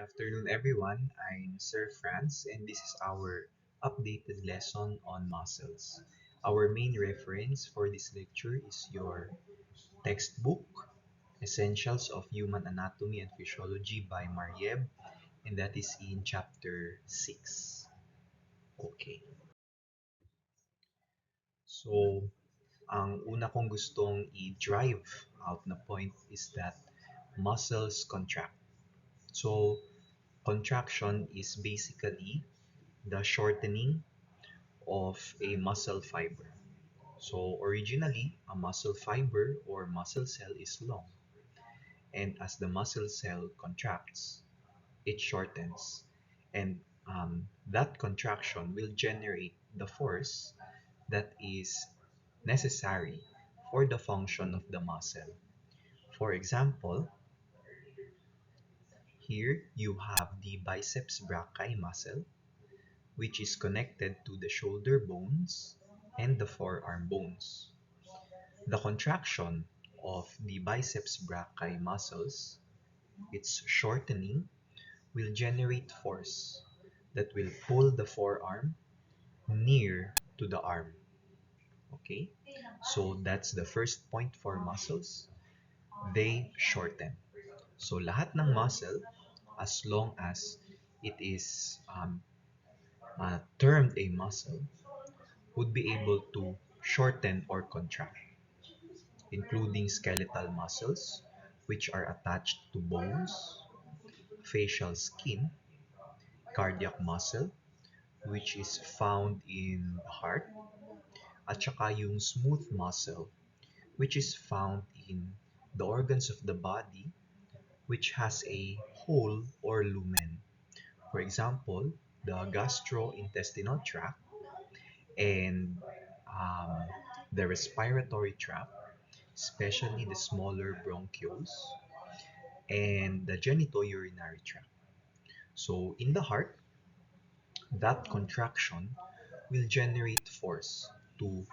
afternoon, everyone. I'm Sir Franz, and this is our updated lesson on muscles. Our main reference for this lecture is your textbook, Essentials of Human Anatomy and Physiology by Marieb, and that is in chapter 6. Okay. So, ang una kong gustong i-drive out na point is that muscles contract. So, contraction is basically the shortening of a muscle fiber. So originally, a muscle fiber or muscle cell is long, and as the muscle cell contracts, it shortens, and that contraction will generate the force that is necessary for the function of the muscle. For example, here you have the biceps brachii muscle, which is connected to the shoulder bones and the forearm bones. The contraction of the biceps brachii muscles, its shortening, will generate force that will pull the forearm near to the arm. Okay? So that's the first point for muscles. They shorten. So lahat ng muscle, as long as it is termed a muscle, would be able to shorten or contract, including skeletal muscles, which are attached to bones, facial skin, cardiac muscle, which is found in the heart, at saka yung smooth muscle, which is found in the organs of the body, which has a hole or lumen. For example, the gastrointestinal tract and um, the respiratory tract, especially the smaller bronchioles, and the genitourinary tract. So in the heart, that contraction will generate force to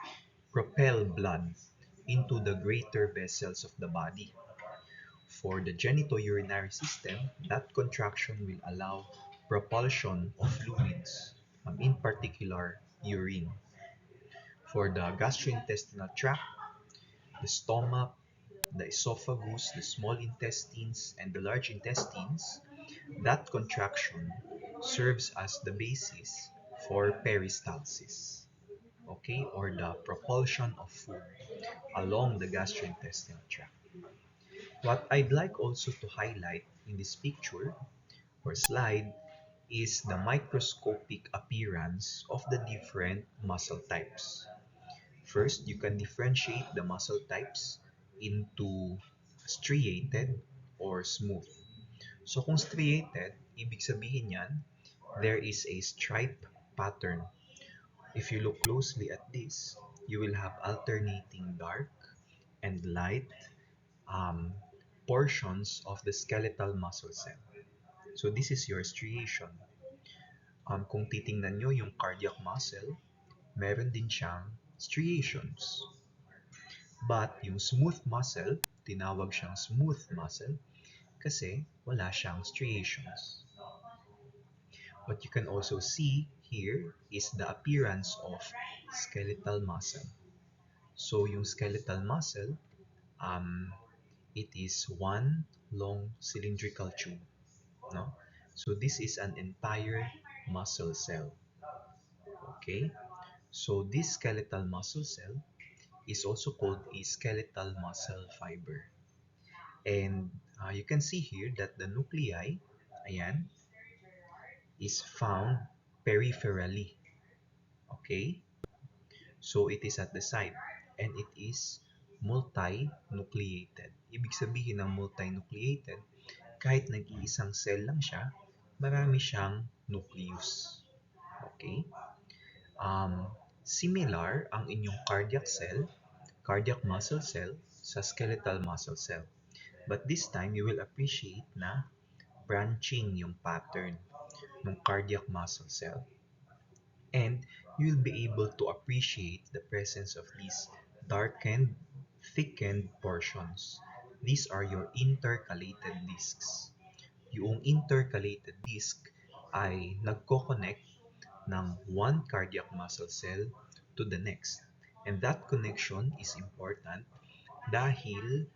propel blood into the greater vessels of the body. For the genitourinary system, that contraction will allow propulsion of fluids, in particular urine. For the gastrointestinal tract, the stomach, the esophagus, the small intestines, and the large intestines, that contraction serves as the basis for peristalsis, okay, or the propulsion of food along the gastrointestinal tract. What I'd like also to highlight in this picture or slide is the microscopic appearance of the different muscle types. First, you can differentiate the muscle types into striated or smooth. So kung striated, ibig sabihin yan, there is a stripe pattern. If you look closely at this, you will have alternating dark and light portions of the skeletal muscle cell. So this is your striation. Kung titingnan nyo yung cardiac muscle, meron din siyang striations. But yung smooth muscle, tinawag siyang smooth muscle kasi wala siyang striations. What you can also see here is the appearance of skeletal muscle. So yung skeletal muscle, it is one long cylindrical tube. No? So this is an entire muscle cell. Okay? So this skeletal muscle cell is also called a skeletal muscle fiber. And you can see here that the nuclei, ayan, is found peripherally. Okay? So it is at the side and it is multinucleated. Ibig sabihin ng multinucleated, kahit nag-iisang cell lang siya, marami siyang nucleus. Okay? Similar ang inyong cardiac muscle cell, sa skeletal muscle cell. But this time, you will appreciate na branching yung pattern ng cardiac muscle cell. And you will be able to appreciate the presence of these darkened, thickened portions. These are your intercalated discs. yung intercalated disc ay nagko-connect ng one cardiac muscle cell to the next. And that connection is important dahil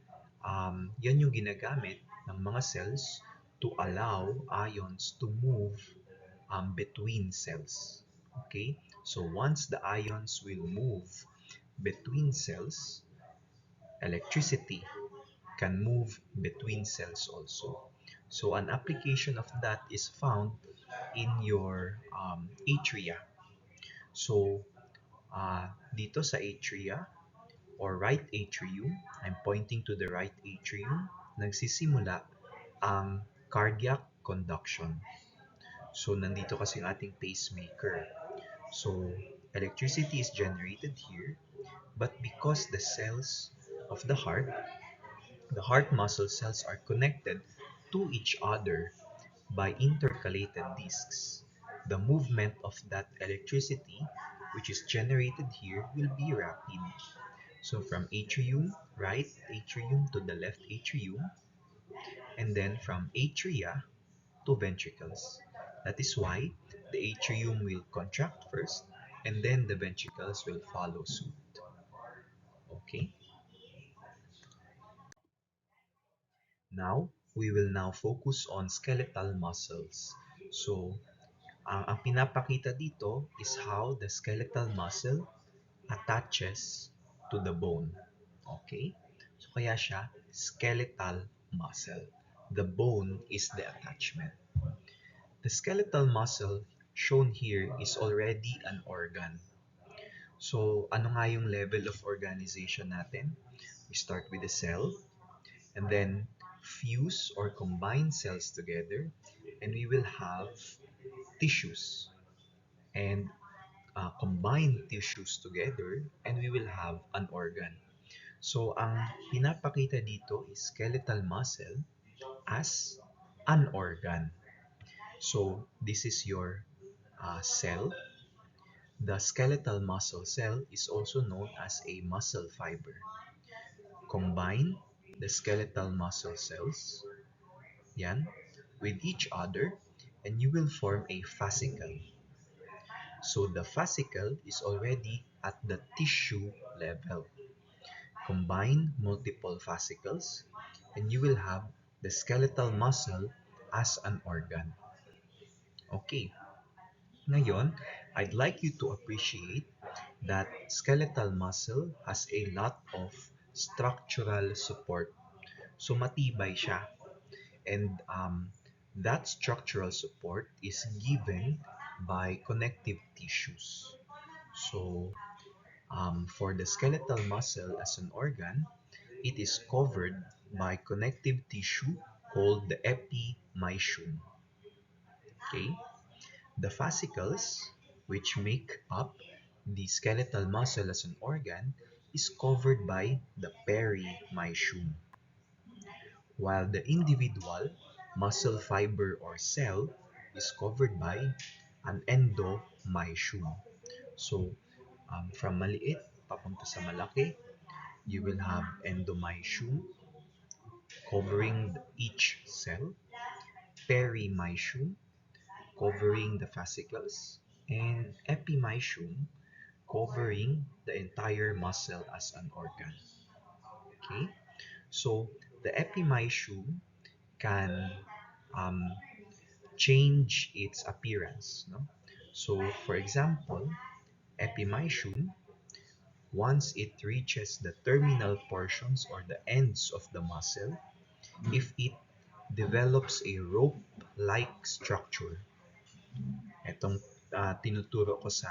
yan yung ginagamit ng mga cells to allow ions to move between cells. Okay? So once the ions will move between cells, electricity can move between cells also. So an application of that is found in your atria. So dito sa atria or right atrium, I'm pointing to the right atrium, nagsisimula ang cardiac conduction. So nandito kasi ang ating pacemaker. So electricity is generated here, but because the cells of the heart muscle cells are connected to each other by intercalated discs, the movement of that electricity which is generated here will be rapid. So from atrium, right atrium to the left atrium, and then from atria to ventricles. That is why the atrium will contract first, and then the ventricles will follow suit. Okay? Now, we will now focus on skeletal muscles. So, ang pinapakita dito is how the skeletal muscle attaches to the bone. Okay? So, kaya siya skeletal muscle. The bone is the attachment. The skeletal muscle shown here is already an organ. So, ano nga yung level of organization natin? We start with the cell, and then fuse or combine cells together, and we will have tissues. And combine tissues together, and we will have an organ. So, ang pinapakita dito is skeletal muscle as an organ. So, this is your cell. The skeletal muscle cell is also known as a muscle fiber. Combine the skeletal muscle cells, yan, with each other, and you will form a fascicle. So the fascicle is already at the tissue level. Combine multiple fascicles, and you will have the skeletal muscle as an organ. Okay, ngayon, I'd like you to appreciate that skeletal muscle has a lot of structural support. So matibay siya. And that structural support is given by connective tissues. So for the skeletal muscle as an organ, it is covered by connective tissue called the epimysium. Okay? The fascicles, which make up the skeletal muscle as an organ, is covered by the perimysium, while the individual muscle fiber or cell is covered by an endomysium. So, from maliit papunta sa malaki, you will have endomysium covering each cell, perimysium covering the fascicles, and epimysium covering the entire muscle as an organ. Okay, so the epimysium can um, change its appearance. No? So, for example, epimysium, once it reaches the terminal portions or the ends of the muscle, if it develops a rope-like structure, itong tinuturo ko sa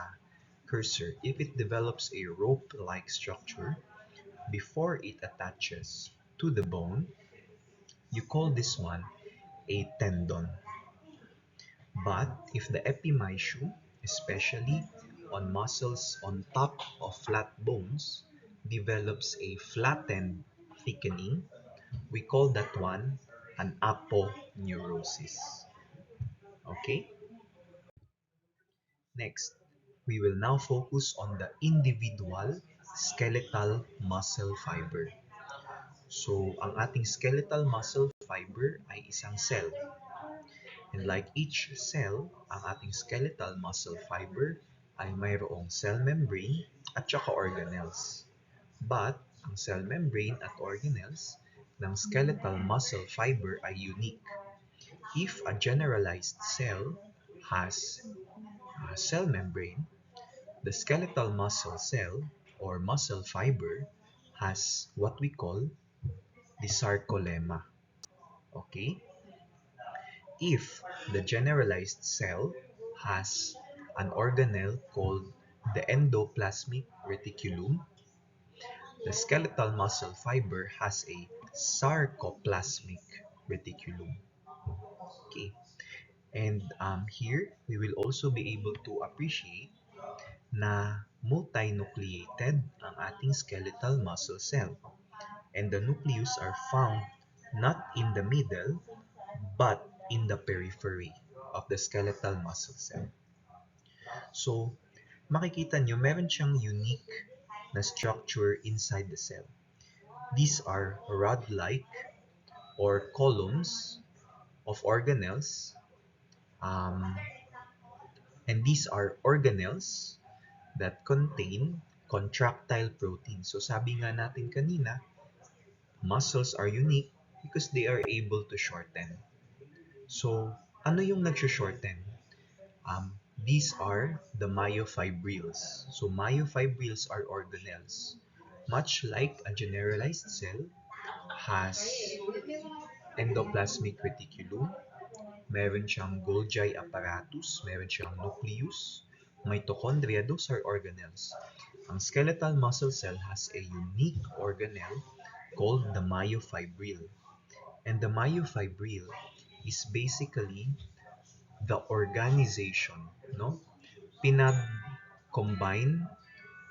cursor, if it develops a rope-like structure before it attaches to the bone, you call this one a tendon. But if the epimysium, especially on muscles on top of flat bones, develops a flattened thickening, we call that one an aponeurosis. Okay? Next, we will now focus on the individual skeletal muscle fiber. So, ang ating skeletal muscle fiber ay isang cell. And like each cell, ang ating skeletal muscle fiber ay mayroong cell membrane at saka organelles. But ang cell membrane at organelles ng skeletal muscle fiber ay unique. If a generalized cell has a cell membrane, the skeletal muscle cell or muscle fiber has what we call the sarcolemma. Okay? If the generalized cell has an organelle called the endoplasmic reticulum, the skeletal muscle fiber has a sarcoplasmic reticulum. Okay, and here we will also be able to appreciate na multinucleated ang ating skeletal muscle cell. And the nucleus are found not in the middle but in the periphery of the skeletal muscle cell. So, makikita nyo, meron siyang unique na structure inside the cell. These are rod-like or columns of organelles, um, and these are organelles that contain contractile protein. So sabi nga natin kanina, muscles are unique because they are able to shorten. So, ano yung nag-shorten? These are the myofibrils. So myofibrils are organelles. Much like a generalized cell has endoplasmic reticulum, meron siyang Golgi apparatus, meron siyang nucleus, mitochondria, those are organelles. Ang skeletal muscle cell has a unique organelle called the myofibril. And the myofibril is basically the organization, no? Pinag-combine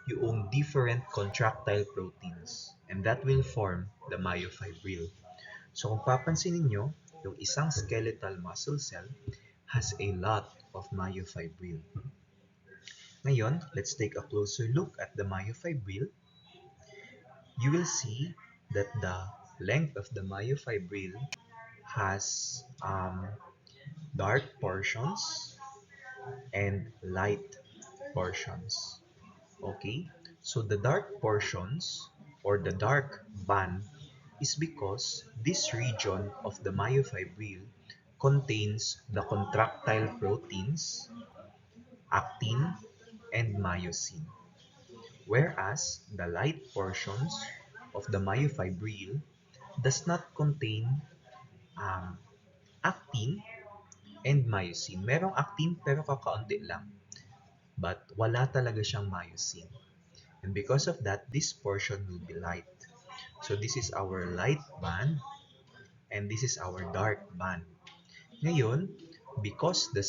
yung different contractile proteins, and that will form the myofibril. So kung papansinin nyo, yung isang skeletal muscle cell has a lot of myofibril. Ngayon, let's take a closer look at the myofibril. You will see that the length of the myofibril has dark portions and light portions. Okay, so the dark portions or the dark band is because this region of the myofibril contains the contractile proteins, actin, and myosin. Whereas the light portions of the myofibril does not contain um, actin and myosin. Merong actin pero kakaunti lang. But wala talaga siyang myosin. And because of that, this portion will be light. So this is our light band and this is our dark band. Ngayon, because the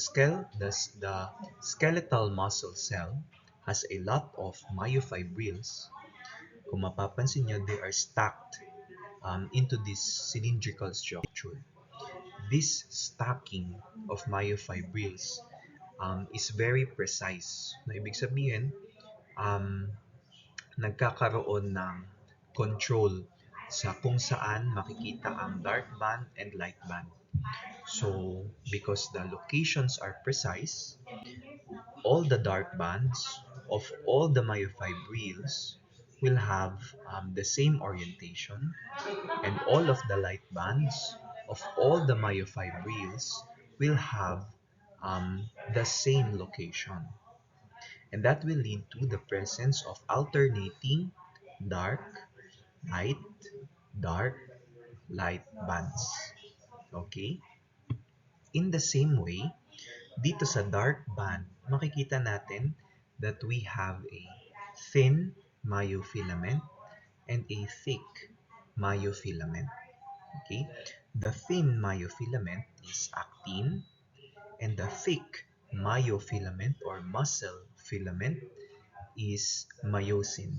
skeletal muscle cell has a lot of myofibrils, kung mapapansin nyo, they are stacked into this cylindrical structure. This stacking of myofibrils is very precise. Na ibig sabihin, nagkakaroon ng control sa kung saan makikita ang dark band and light band. So, because the locations are precise, all the dark bands of all the myofibrils will have the same orientation, and all of the light bands of all the myofibrils will have the same location. And that will lead to the presence of alternating dark, light, dark, light bands. Okay? In the same way, dito sa dark band, makikita natin that we have a thin myofilament and a thick myofilament. Okay? The thin myofilament is actin, and the thick myofilament or muscle filament is myosin.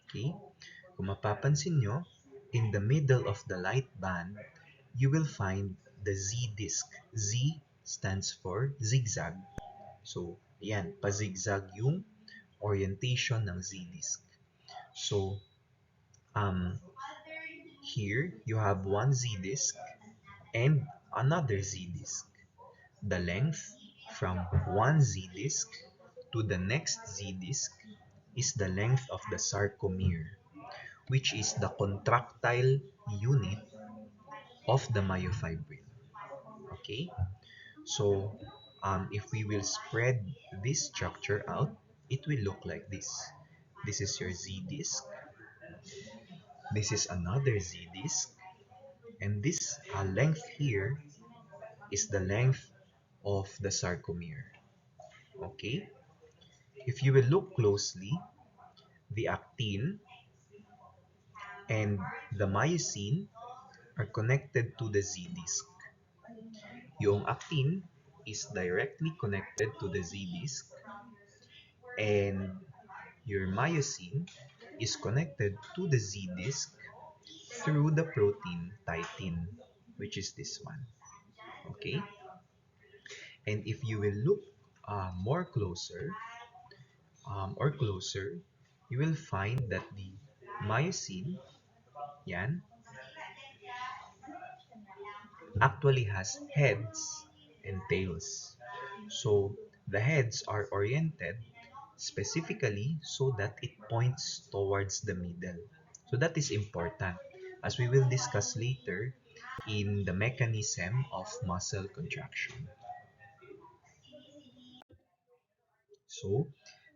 Okay? Kung mapapansin nyo, in the middle of the light band, you will find the Z disc. Z stands for zigzag. So, ayan, pa-zigzag yung orientation ng Z disc. So, here you have one Z disc and another Z disc. the length from one Z disc to the next Z disc is the length of the sarcomere, which is the contractile unit of the myofibril. Okay? So, if we will spread this structure out, it will look like this. This is your Z disc. This is another Z disc. And this length here is the length of the sarcomere. Okay? If you will look closely, the actin and the myosin are connected to the Z disc. Yung actin is directly connected to the Z disc, and your myosin is connected to the Z disc through the protein titin, which is this one. Okay? And if you will look more closer or closer, you will find that the myosin, yan, actually has heads and tails. So the heads are oriented specifically so that it points towards the middle. So that is important, as we will discuss later in the mechanism of muscle contraction. So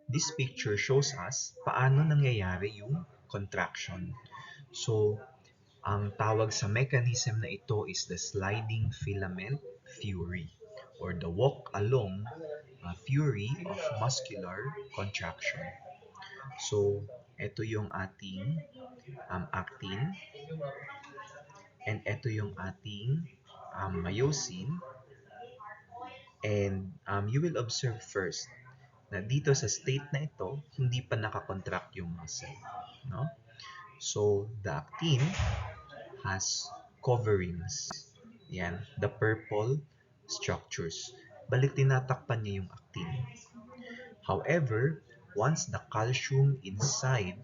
this picture shows us paano nangyayari yung contraction. So ang tawag sa mechanism na ito is the sliding filament theory, or the walk along theory of muscular contraction. So, ito yung ating actin, and ito yung ating myosin, and you will observe first na dito sa state na ito, hindi pa nakakontract yung muscle. No? So, the actin has coverings. Yan, the purple structures. Balik tinatakpan niya yung actin. However, once the calcium inside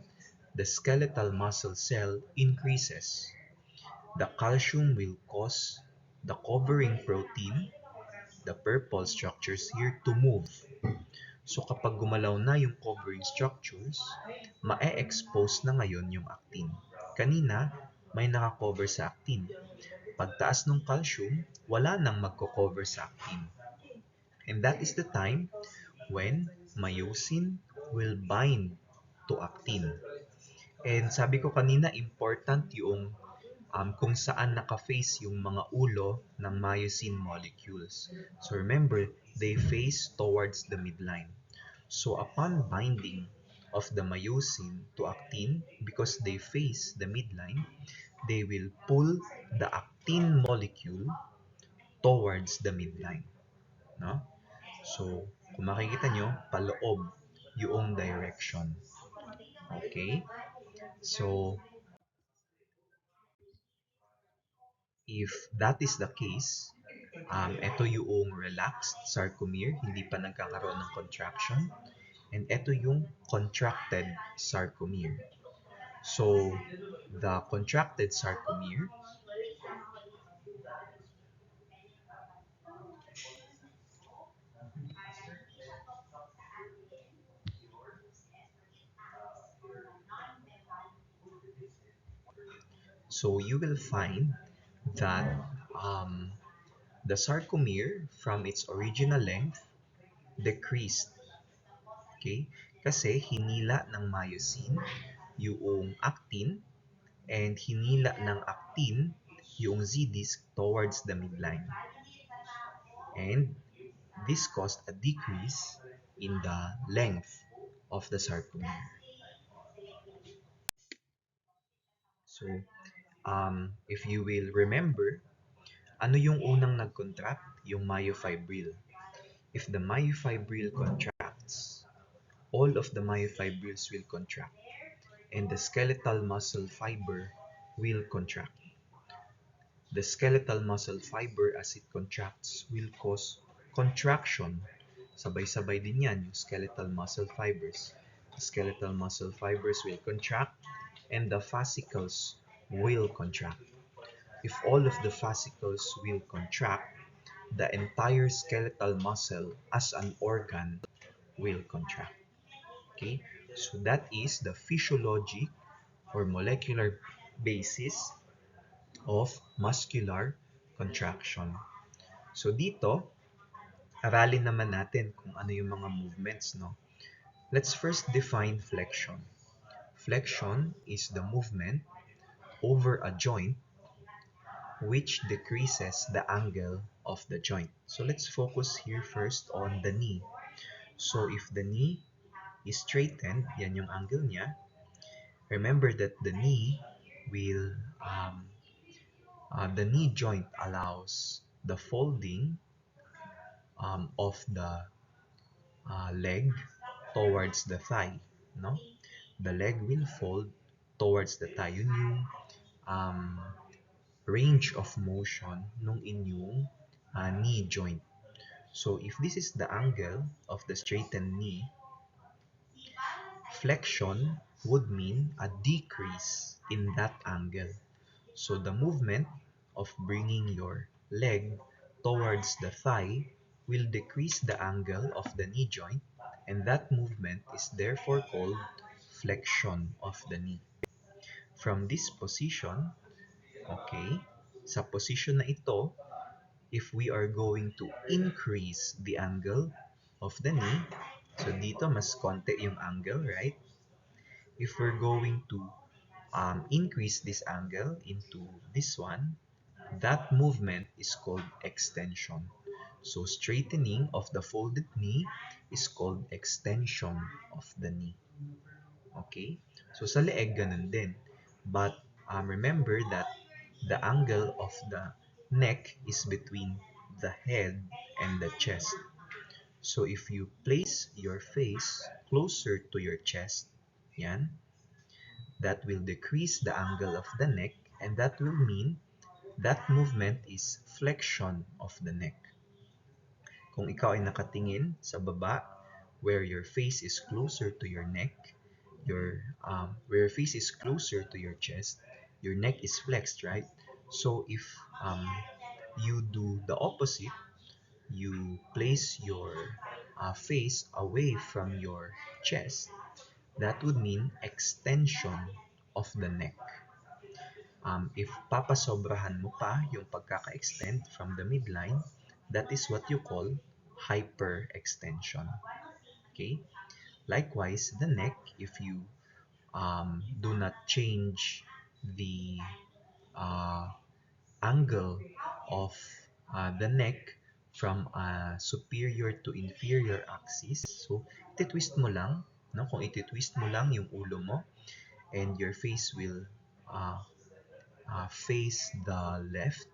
the skeletal muscle cell increases, the calcium will cause the covering protein, the purple structures here, to move. So kapag gumalaw na yung covering structures, ma-expose na ngayon yung actin. Kanina, may nakakover sa actin. Pagtaas ng calcium, wala nang magko-cover sa actin. And that is the time when myosin will bind to actin. And sabi ko kanina, important yung kung saan naka-face yung mga ulo ng myosin molecules. So remember, they face towards the midline. So upon binding of the myosin to actin, because they face the midline, they will pull the actin molecule towards the midline. No? So, kung makikita nyo, paloob yung direction. Okay? So, if that is the case, ito yung relaxed sarcomere, hindi pa nagkakaroon ng contraction. And ito yung contracted sarcomere. So, the contracted sarcomere so you will find that the sarcomere from its original length decreased. Okay? Kasi hinila ng myosin yung actin, and hinila ng actin yung Z-disc towards the midline. And this caused a decrease in the length of the sarcomere. So, if you will remember, ano yung unang nag-contract? Yung myofibril. If the myofibril contracts, all of the myofibrils will contract, and the skeletal muscle fiber will contract. The skeletal muscle fiber, as it contracts, will cause contraction. Sabay-sabay din yan yung skeletal muscle fibers. The skeletal muscle fibers will contract, and the fascicles will contract. If all of the fascicles will contract, the entire skeletal muscle as an organ will contract. Okay, so that is the physiology or molecular basis of muscular contraction. So dito, aralin naman natin kung ano yung mga movements, no? Let's first define flexion. Flexion is the movement over a joint which decreases the angle of the joint. So let's focus here first on the knee. So if the knee is straightened, yan yung angle niya. Remember that the knee will, the knee joint allows the folding of the leg towards the thigh, no? The leg will fold towards the thigh. Yun yung um, range of motion nung inyong knee joint. So if this is the angle of the straightened knee, flexion would mean a decrease in that angle. So the movement of bringing your leg towards the thigh will decrease the angle of the knee joint, and that movement is therefore called flexion of the knee. From this position, okay, sa position na ito, if we are going to increase the angle of the knee, so dito mas konti yung angle, right? If we're going to increase this angle into this one, that movement is called extension. So straightening of the folded knee is called extension of the knee. Okay? So sa leeg, ganun din. But remember that the angle of the neck is between the head and the chest. So if you place your face closer to your chest, yan, that will decrease the angle of the neck, and that will mean that movement is flexion of the neck. Kung ikaw ay nakatingin sa baba, where your face is closer to your neck, where your face is closer to your chest, your neck is flexed, right? So if you do the opposite, you place your face away from your chest, that would mean extension of the neck. If papasobrahan mo pa yung pagkaka-extend from the midline, that is what you call hyperextension. Okay? Likewise, the neck, if you do not change the angle of the neck from superior to inferior axis, so ititwist mo lang, no? Kung ititwist mo lang yung ulo mo, and your face will face the left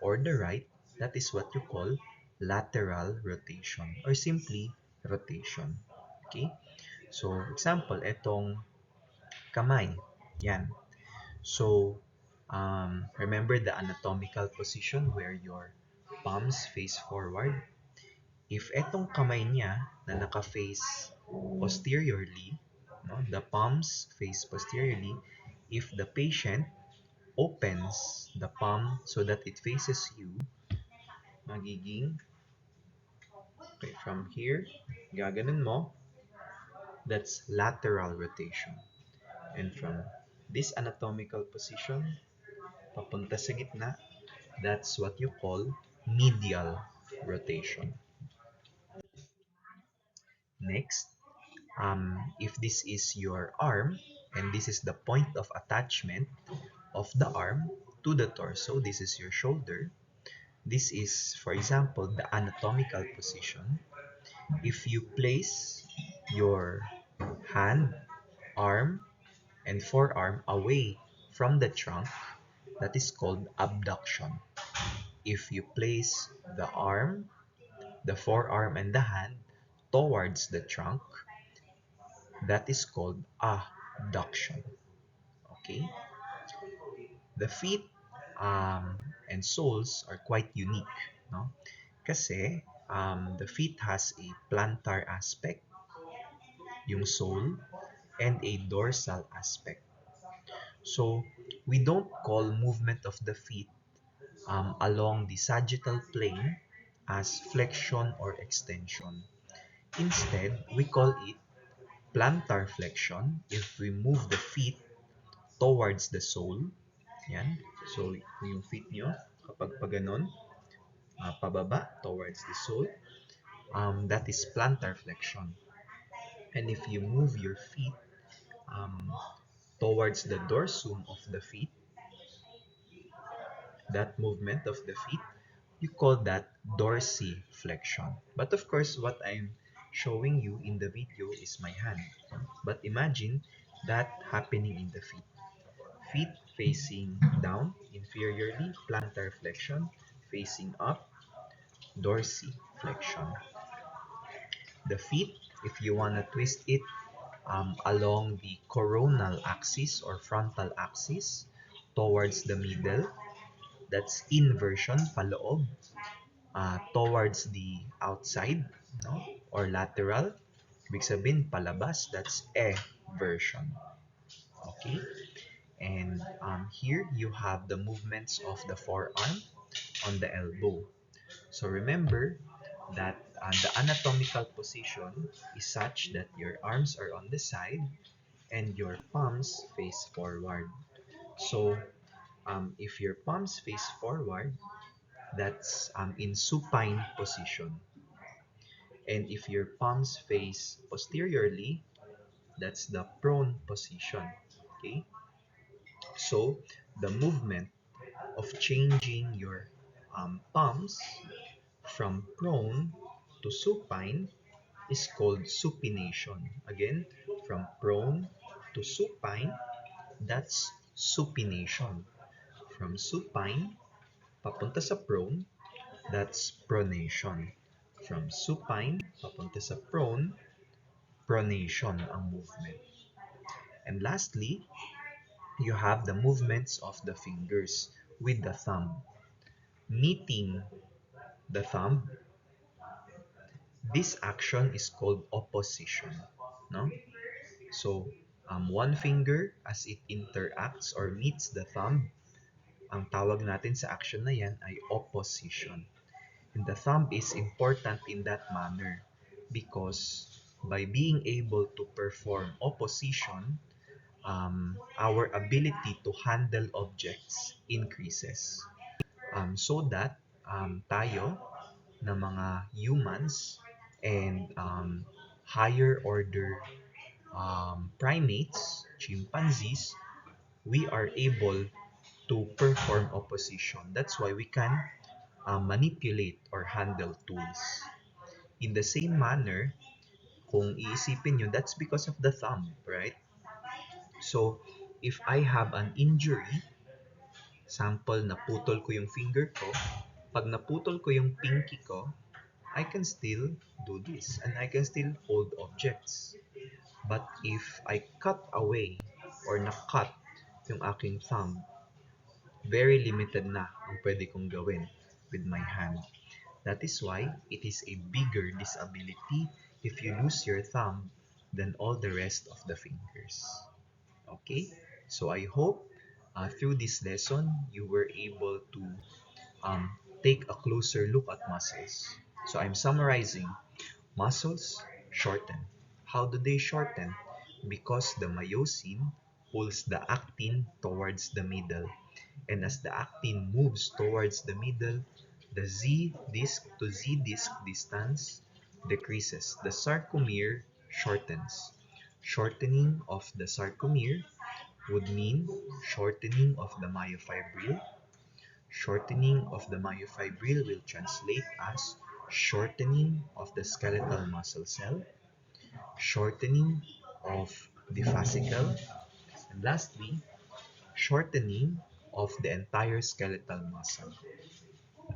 or the right, that is what you call lateral rotation or simply rotation. Okay? So, example, etong kamay. Yan. So, remember the anatomical position where your palms face forward. If etong kamay niya na naka-face posteriorly, no, the palms face posteriorly, if the patient opens the palm so that it faces you, magiging, okay, from here, gaganon mo, that's lateral rotation. And from this anatomical position, papunta sa gitna, that's what you call medial rotation. Next, if this is your arm, and this is the point of attachment of the arm to the torso, this is your shoulder. This is, for example, the anatomical position. If you place your hand, arm, and forearm away from the trunk, that is called abduction. If you place the arm, the forearm, and the hand towards the trunk, that is called adduction. Okay? The feet and soles are quite unique, no? Kasi the feet has a plantar aspect, yung sole, and a dorsal aspect. So we don't call movement of the feet along the sagittal plane as flexion or extension. Instead, we call it plantar flexion if we move the feet towards the sole. Yan. So, yung feet nyo, kapag paganon, pababa towards the sole, that is plantar flexion. And if you move your feet um, towards the dorsum of the feet, that movement of the feet, you call that dorsiflexion. But of course, what I'm showing you in the video is my hand. But imagine that happening in the feet. Feet facing down, inferiorly, plantar flexion, facing up, dorsiflexion. The feet, if you want to twist it along the coronal axis or frontal axis towards the middle, that's inversion, paloob, towards the outside, no? Or lateral, ibig sabihin palabas, that's eversion. Okay? And here you have the movements of the forearm on the elbow. So remember that the anatomical position is such that your arms are on the side and your palms face forward. So if your palms face forward, that's in supine position. And if your palms face posteriorly, that's the prone position. Okay? So the movement of changing your palms from prone to supine is called supination. Again, from prone to supine, that's supination. From supine, papunta sa prone, that's pronation. From supine, papunta sa prone, pronation ang movement. And lastly, you have the movements of the fingers with the thumb. Meeting the thumb, this action is called opposition. No? So, one finger as it interacts or meets the thumb, ang tawag natin sa action na yan ay opposition. And the thumb is important in that manner because by being able to perform opposition, our ability to handle objects increases. So that tayo na mga humans and higher order primates, chimpanzees, we are able to perform opposition. That's why we can manipulate or handle tools. In the same manner, kung iisipin nyo, that's because of the thumb, right? So, if I have an injury, sample, naputol ko yung finger ko, pag naputol ko yung pinky ko, I can still do this and I can still hold objects. But if I cut away or nakat yung aking thumb, very limited na ang pwede kong gawin with my hand. That is why it is a bigger disability if you lose your thumb than all the rest of the fingers. Okay? So I hope through this lesson, you were able to take a closer look at muscles. So I'm summarizing. Muscles shorten. How do they shorten? Because the myosin pulls the actin towards the middle. And as the actin moves towards the middle, the Z disc to Z disc distance decreases. The sarcomere shortens. Shortening of the sarcomere would mean shortening of the myofibril. Shortening of the myofibril will translate as shortening of the skeletal muscle cell, shortening of the fascicle, and lastly, shortening of the entire skeletal muscle.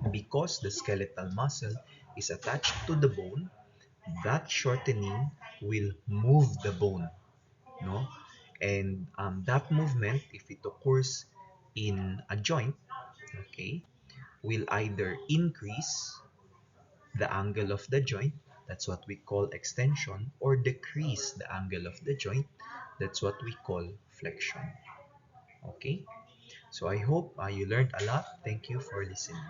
Because the skeletal muscle is attached to the bone, that shortening will move the bone, no? And that movement, if it occurs in a joint, okay, will either increase the angle of the joint, that's what we call extension, or decrease the angle of the joint, that's what we call flexion. Okay, so I hope you learned a lot. Thank you for listening.